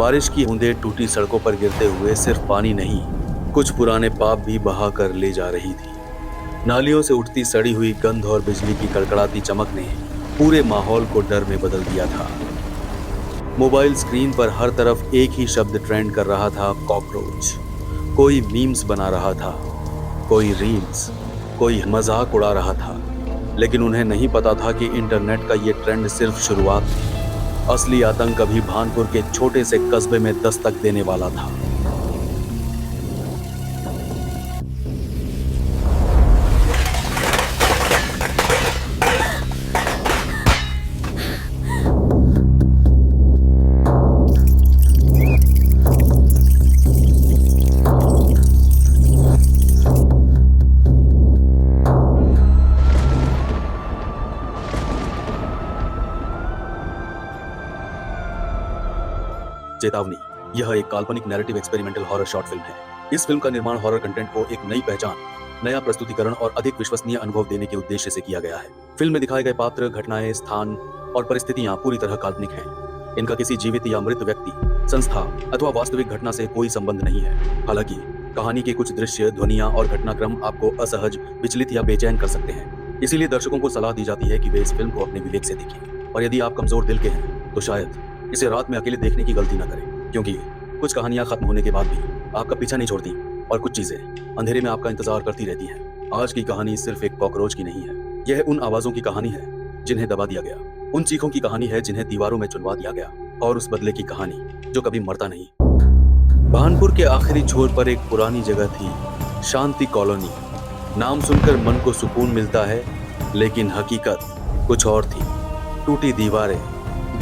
बारिश की बूंदें टूटी सड़कों पर गिरते हुए सिर्फ पानी नहीं, कुछ पुराने पाप भी बहा कर ले जा रही थी। नालियों से उठती सड़ी हुई गंध और बिजली की कड़कड़ाती चमक ने पूरे माहौल को डर में बदल दिया था। मोबाइल स्क्रीन पर हर तरफ एक ही शब्द ट्रेंड कर रहा था, कॉकरोच। कोई मीम्स बना रहा था, कोई रील्स, कोई मजाक उड़ा रहा था, लेकिन उन्हें नहीं पता था कि इंटरनेट का ये ट्रेंड सिर्फ शुरुआत थी। असली आतंक अभी भानपुर के छोटे से कस्बे में दस्तक देने वाला था। चेतावनी, यह एक काल्पनिक narrative experimental horror short film है। इस फिल्म का निर्माण हॉरर कंटेंट को एक नई पहचान, नया प्रस्तुतिकरण और अधिक विश्वसनीय अनुभव देने के उद्देश्य से किया गया है। फिल्म में दिखाए गए पात्र, घटनाएं, स्थान और परिस्थितियां पूरी तरह काल्पनिक हैं। इनका किसी जीवित या मृत व्यक्ति, संस्था अथवा वास्तविक घटना से कोई संबंध नहीं है। हालांकि कहानी के कुछ दृश्य, ध्वनियां और घटनाक्रम आपको असहज, विचलित या बेचैन कर सकते हैं। इसीलिए दर्शकों को सलाह दी जाती है कि वे इस फिल्म को अपने विवेक से देखें। और यदि आप कमजोर दिल के हैं तो शायद इसे रात में अकेले देखने की गलती न करें, क्योंकि कुछ कहानियां खत्म होने के बाद भी आपका पीछा नहीं छोड़ती और कुछ चीजें अंधेरे में आपका इंतजार करती रहती हैं। आज की कहानी सिर्फ एक कॉकरोच की नहीं है, यह उन आवाजों की कहानी है जिन्हें दबा दिया गया, उन चीखों की कहानी है जिन्हें दीवारों में चुनवा दिया गया, और उस बदले की कहानी जो कभी मरता नहीं। भानपुर के आखिरी छोर पर एक पुरानी जगह थी, शांति कॉलोनी। नाम सुनकर मन को सुकून मिलता है, लेकिन हकीकत कुछ और थी। टूटी दीवारें,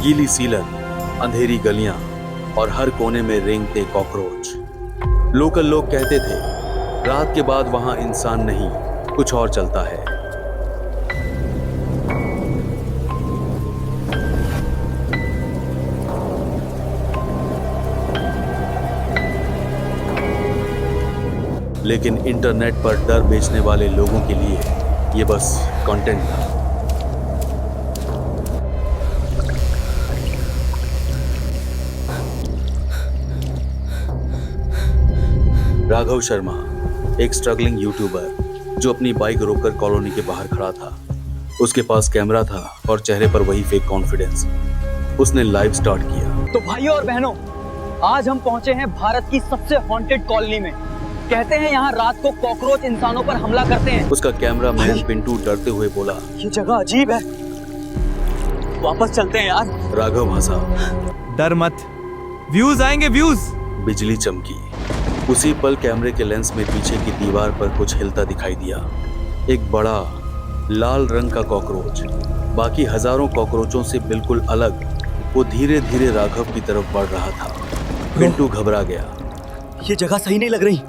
गीली सीलन, अंधेरी गलियां और हर कोने में रेंगते कॉकरोच। लोकल लोग कहते थे, रात के बाद वहां इंसान नहीं, कुछ और चलता है। लेकिन इंटरनेट पर डर बेचने वाले लोगों के लिए ये बस कंटेंट था। राघव शर्मा, एक स्ट्रगलिंग यूट्यूबर जो अपनी बाइक रोककर कॉलोनी के बाहर खड़ा था। उसके पास कैमरा था और चेहरे पर वही फेक कॉन्फिडेंस। उसने लाइव स्टार्ट किया। तो भाइयों और बहनों, आज हम पहुंचे हैं भारत की सबसे हॉन्टेड कॉलोनी में। कहते हैं यहाँ रात को कॉकरोच इंसानों पर हमला करते हैं। उसका कैमरा मैन पिंटू डरते हुए बोला, ये जगह अजीब है, वापस चलते हैं यार। राघव हंसा। डर मत, व्यूज आएंगे व्यूज। बिजली चमकी। उसी पल कैमरे के लेंस में पीछे की दीवार पर कुछ हिलता दिखाई दिया। एक बड़ा लाल रंग का कॉकरोच, बाकी हजारों कॉकरोचों से बिल्कुल अलग, वो धीरे धीरे राघव की तरफ बढ़ रहा था। पिंटू घबरा गया। ये जगह सही नहीं लग रही।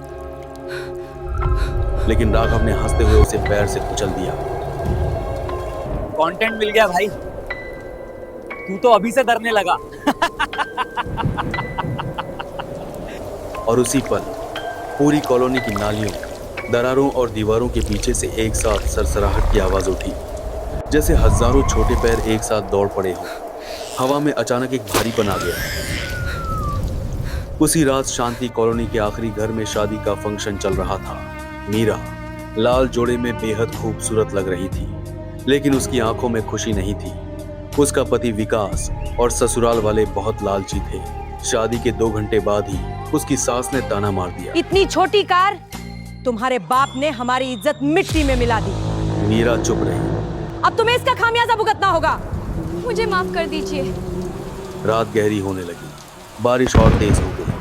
लेकिन राघव ने हंसते हुए उसे पैर से कुचल दिया। कंटेंट मिल गया भाई, तू तो अभी से डरने लगा। और उसी पल पूरी कॉलोनी की नालियों, दरारों और दीवारों के पीछे से एक साथ सरसराहट की आवाज उठी, जैसे हजारों छोटे पैर एक साथ दौड़ पड़े हों। हवा में अचानक एक भारीपन आ गया। उसी रात शांति कॉलोनी के आखिरी घर में शादी का फंक्शन चल रहा था। मीरा लाल जोड़े में बेहद खूबसूरत लग रही थी, लेकिन उसकी आंखों में खुशी नहीं थी। उसका पति विकास और ससुराल वाले बहुत लालची थे। शादी के 2 घंटे बाद ही उसकी सास ने ताना मार दिया, इतनी छोटी कार, तुम्हारे बाप ने हमारी इज्जत मिट्टी में मिला दी। मीरा चुप रही। अब तुम्हें इसका खामियाजा भुगतना होगा। मुझे माफ कर दीजिए। रात गहरी होने लगी, बारिश और तेज हो गई।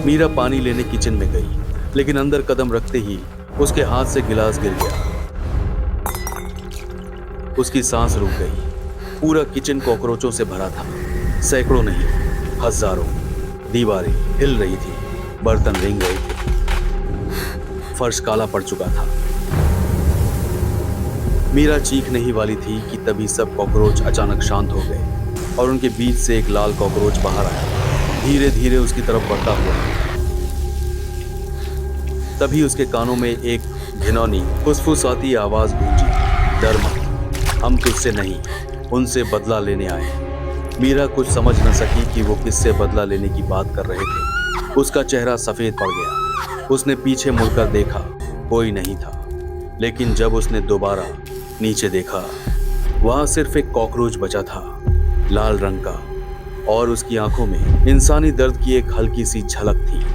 मीरा पानी लेने किचन में गई, लेकिन अंदर कदम रखते ही उसके हाथ से गिलास गिर गया। उसकी सांस रुक गई। पूरा किचन कॉकरोचों से भरा था, सैकड़ों नहीं, हजारों। दीवारें हिल रही थी, बर्तन रेंग रहे थे, फर्श काला पड़ चुका था। मीरा चीखने ही वाली थी कि तभी सब कॉकरोच अचानक शांत हो गए और उनके बीच से एक लाल कॉकरोच बाहर आया, धीरे धीरे उसकी तरफ बढ़ता हुआ। तभी उसके कानों में एक घिनौनी फुसफुसाती आवाज गूंजी, डर मत, हम तुझसे नहीं, उनसे बदला लेने आए। मीरा कुछ समझ न सकी कि वो किससे बदला लेने की बात कर रहे थे। उसका चेहरा सफेद पड़ गया। उसने पीछे मुड़कर देखा, कोई नहीं था। लेकिन जब उसने दोबारा नीचे देखा, वहां सिर्फ एक कॉकरोच बचा था, लाल रंग का, और उसकी आंखों में इंसानी दर्द की एक हल्की सी झलक थी।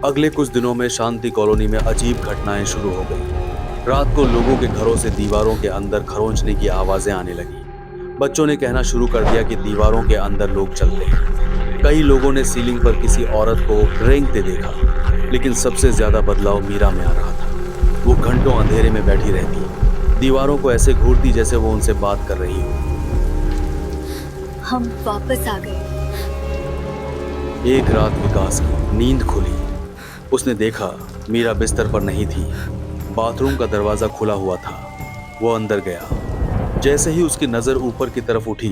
अगले कुछ दिनों में शांति कॉलोनी में अजीब घटनाएं शुरू हो गई। रात को लोगों के घरों से दीवारों के अंदर खरोंचने की आवाजें आने लगी। बच्चों ने कहना शुरू कर दिया कि दीवारों के अंदर लोग चलते हैं। कई लोगों ने सीलिंग पर किसी औरत को रेंगते देखा। लेकिन सबसे ज्यादा बदलाव मीरा में आ रहा था। वो घंटों अंधेरे में बैठी रहती, दीवारों को ऐसे घूरती जैसे वो उनसे बात कर रही हो। हम वापस आ गए। एक रात विकास की नींद खुली। उसने देखा मीरा बिस्तर पर नहीं थी। बाथरूम का दरवाजा खुला हुआ था। वो अंदर गया। जैसे ही उसकी नजर ऊपर की तरफ उठी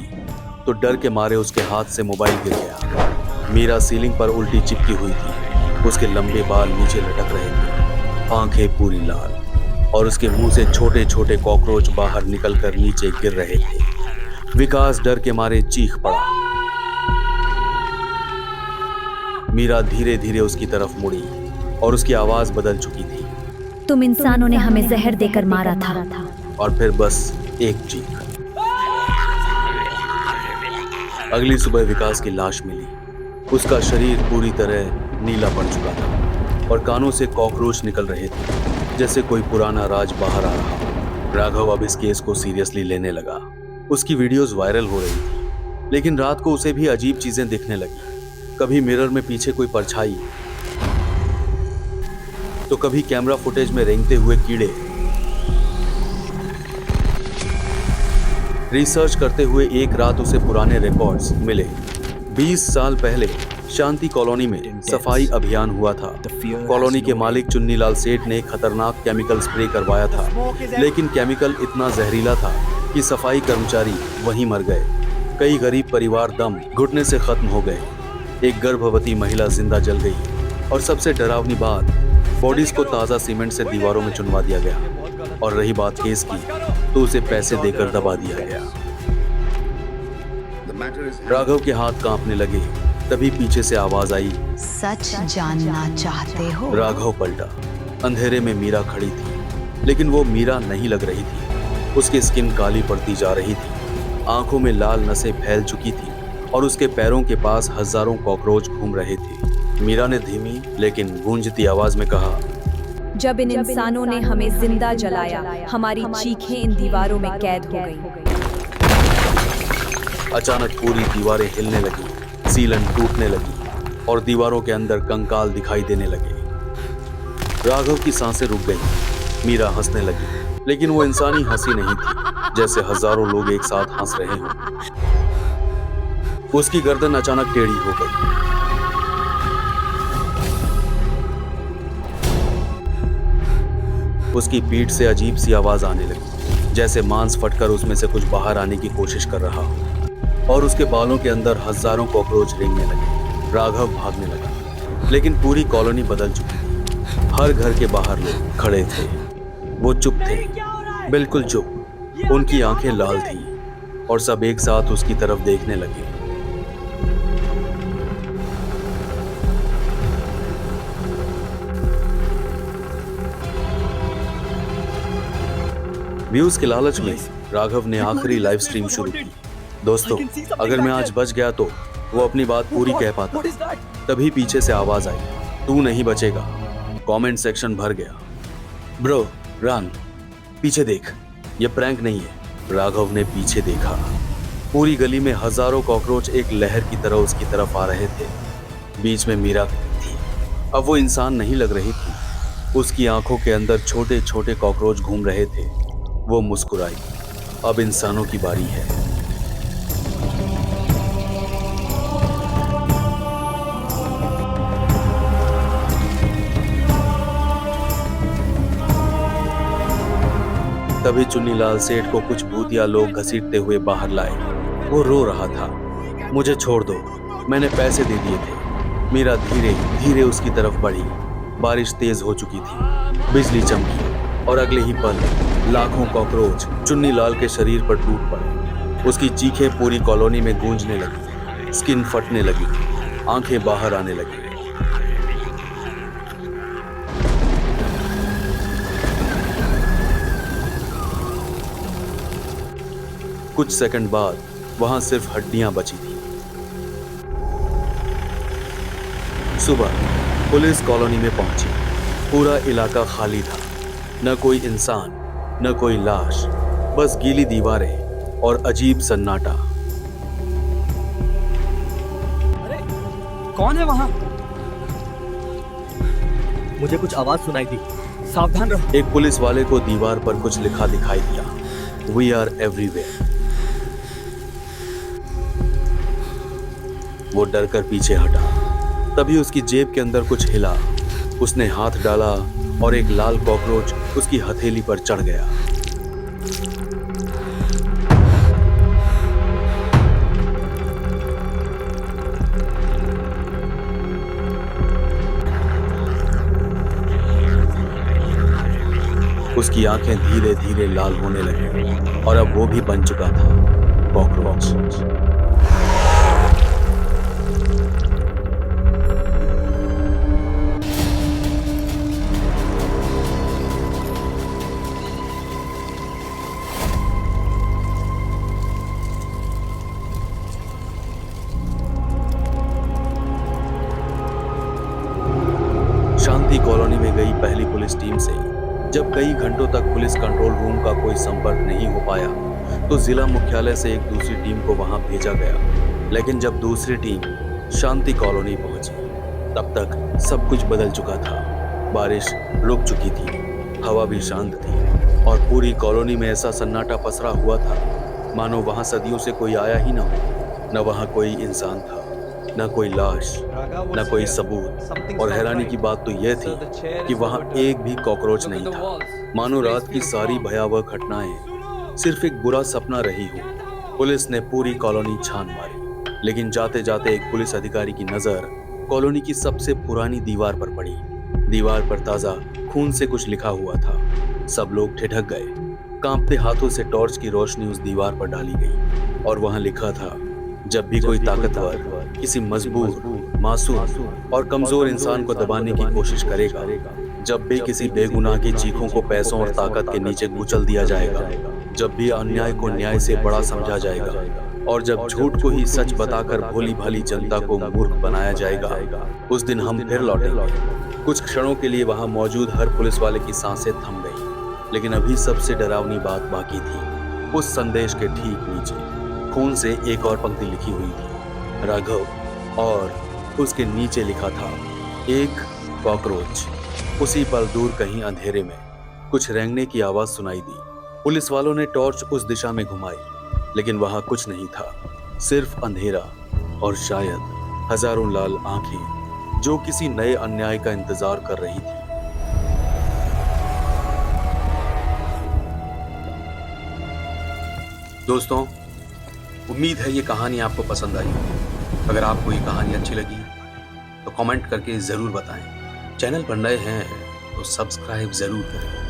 तो डर के मारे उसके हाथ से मोबाइल गिर गया। मीरा सीलिंग पर उल्टी चिपकी हुई थी। उसके लंबे बाल नीचे लटक रहे थे, आंखें पूरी लाल, और उसके मुंह से छोटे छोटे कॉकरोच बाहर निकलकर नीचे गिर रहे थे। विकास डर के मारे चीख पड़ा। मीरा धीरे धीरे उसकी तरफ मुड़ी और उसकी आवाज बदल चुकी थी। तुम इंसानों ने हमें जहर देकर मारा था। और फिर बस एक चीख। अगली सुबह विकास की लाश मिली। उसका शरीर पूरी तरह नीला पड़ चुका था और कानों से कॉकरोच निकल रहे थे, जैसे कोई पुराना राज बाहर आ रहा। राघव अब इस केस को सीरियसली लेने लगा। उसकी वीडियोस वायरल हो रही थी। लेकिन रात को उसे भी अजीब चीजें दिखने लगी। कभी मिरर में पीछे कोई परछाई, तो कभी कैमरा फुटेज में रेंगते हुए कीड़े। रिसर्च करते हुए एक रात उसे पुराने रिकॉर्ड्स मिले। 20 साल पहले शांति कॉलोनी में सफाई अभियान हुआ था। कॉलोनी के मालिक चुन्नीलाल सेठ ने खतरनाक केमिकल स्प्रे करवाया था। लेकिन केमिकल इतना जहरीला था कि सफाई कर्मचारी वहीं मर गए। कई गरीब परिवार दम घुटने से खत्म हो गए। एक गर्भवती महिला जिंदा जल गई। और सबसे डरावनी बात, बॉडीज को ताज़ा सीमेंट से दीवारों में चुनवा दिया गया। और रही बात केस की, तो उसे पैसे देकर दबा दिया गया। राघव के हाथ कांपने लगे। तभी पीछे से आवाज आई, सच जानना चाहते हो? राघव पलटा। अंधेरे में मीरा खड़ी थी, लेकिन वो मीरा नहीं लग रही थी। उसकी स्किन काली पड़ती जा रही थी, आंखों में लाल नसें फैल चुकी थी और उसके पैरों के पास हजारों कॉकरोच घूम रहे थे। मीरा ने धीमी लेकिन गूंजती आवाज में कहा, जब इन इंसानों ने हमें जिंदा जलाया, हमारी चीखें इन दीवारों में कैद हो गईं। अचानक पूरी दीवारें हिलने लगी, सीलन टूटने लगी और दीवारों के अंदर कंकाल दिखाई देने लगे। राघव की सांसें रुक गईं। मीरा हंसने लगी, लेकिन वो इंसानी हंसी नहीं थी, जैसे हजारों लोग एक साथ हंस रहे हों। उसकी गर्दन अचानक टेढ़ी हो गई। उसकी पीठ से अजीब सी आवाज आने लगी, जैसे मांस फटकर उसमें से कुछ बाहर आने की कोशिश कर रहा हो। और उसके बालों के अंदर हजारों कॉकरोच रेंगने लगे। राघव भागने लगा, लेकिन पूरी कॉलोनी बदल चुकी थी। हर घर के बाहर लोग खड़े थे। वो चुप थे, बिल्कुल चुप। उनकी आंखें लाल थी और सब एक साथ उसकी तरफ देखने लगे। व्यूज के लालच में राघव ने आखिरी लाइव स्ट्रीम शुरू की। दोस्तों, अगर मैं आज बच गया तो वो अपनी बात पूरी कह पाता। तभी पीछे से आवाज आई, तू नहीं बचेगा। कमेंट सेक्शन भर गया, ब्रो रन, पीछे देख, ये प्रैंक नहीं है। राघव ने पीछे देखा। पूरी गली में हजारों कॉकरोच एक लहर की तरह उसकी तरफ आ रहे थे। बीच में मीरा थी। अब वो इंसान नहीं लग रही थी। उसकी आंखों के अंदर छोटे छोटे कॉकरोच घूम रहे थे। वो मुस्कुराई, अब इंसानों की बारी है। तभी चुन्नीलाल सेठ को कुछ भूतिया लोग घसीटते हुए बाहर लाए। वो रो रहा था, मुझे छोड़ दो, मैंने पैसे दे दिए थे। मीरा धीरे धीरे उसकी तरफ बढ़ी। बारिश तेज हो चुकी थी, बिजली चमकी और अगले ही पल लाखों कॉकरोच चुन्नीलाल के शरीर पर टूट पड़े। उसकी चीखें पूरी कॉलोनी में गूंजने लगी। स्किन फटने लगी, आंखें बाहर आने लगी। कुछ सेकंड बाद वहां सिर्फ हड्डियां बची थी। सुबह पुलिस कॉलोनी में पहुंची। पूरा इलाका खाली था, न कोई इंसान, न कोई लाश, बस गीली दीवारें और अजीब सन्नाटा। अरे कौन है वहां? मुझे कुछ आवाज सुनाई दी, सावधान रहो। एक पुलिस वाले को दीवार पर कुछ लिखा दिखाई दिया, वी आर एवरीवेयर। वो डर कर पीछे हटा। तभी उसकी जेब के अंदर कुछ हिला। उसने हाथ डाला और एक लाल कॉकरोच उसकी हथेली पर चढ़ गया। उसकी आंखें धीरे धीरे लाल होने लगी और अब वो भी बन चुका था कॉकरोच। शांति कॉलोनी में गई पहली पुलिस टीम से जब कई घंटों तक पुलिस कंट्रोल रूम का कोई संपर्क नहीं हो पाया तो जिला मुख्यालय से एक दूसरी टीम को वहां भेजा गया। लेकिन जब दूसरी टीम शांति कॉलोनी पहुंची तब तक सब कुछ बदल चुका था। बारिश रुक चुकी थी, हवा भी शांत थी और पूरी कॉलोनी में ऐसा सन्नाटा पसरा हुआ था मानो वहां सदियों से कोई आया ही ना हो। न वहां कोई इंसान था, न कोई लाश, न कोई सबूत। और हैरानी की बात तो यह थी कि वहां एक भी कॉकरोच नहीं था। मानो रात की सारी भयावह घटनाएं सिर्फ एक बुरा सपना रही हो। पुलिस ने पूरी कॉलोनी छान मारी, लेकिन जाते जाते एक पुलिस अधिकारी की नजर कॉलोनी की सबसे पुरानी दीवार पर पड़ी। दीवार पर ताजा खून से कुछ लिखा हुआ था। सब लोग ठिठक गए। कांपते हाथों से टॉर्च की रोशनी उस दीवार पर डाली गई और वहां लिखा था, जब भी कोई ताकतवर किसी मजबूर, मासूम और कमजोर इंसान को दबाने की कोशिश करेगा, जब भी किसी बेगुनाह की चीखों को पैसों और ताकत के नीचे कुचल दिया जाएगा, जब भी अन्याय को न्याय से बड़ा समझा जाएगा और जब झूठ को ही सच बताकर भोली भाली जनता को मूर्ख बनाया जाएगा, उस दिन हम फिर लौटेंगे। कुछ क्षणों के लिए वहां मौजूद हर पुलिस वाले की सांसें थम गई। लेकिन अभी सबसे डरावनी बात बाकी थी। उस संदेश के ठीक नीचे खून से एक और पंक्ति लिखी हुई थी, राघव, और उसके नीचे लिखा था, एक कॉकरोच। उसी पल दूर कहीं अंधेरे में कुछ रेंगने की आवाज सुनाई दी। पुलिस वालों ने टॉर्च उस दिशा में घुमाई, लेकिन वहां कुछ नहीं था, सिर्फ अंधेरा और शायद हजारों लाल आंखें जो किसी नए अन्याय का इंतजार कर रही थी। दोस्तों, उम्मीद है ये कहानी आपको पसंद आई। अगर आपको ये कहानी अच्छी लगी तो कमेंट करके ज़रूर बताएं। चैनल पर नए हैं तो सब्सक्राइब ज़रूर करें।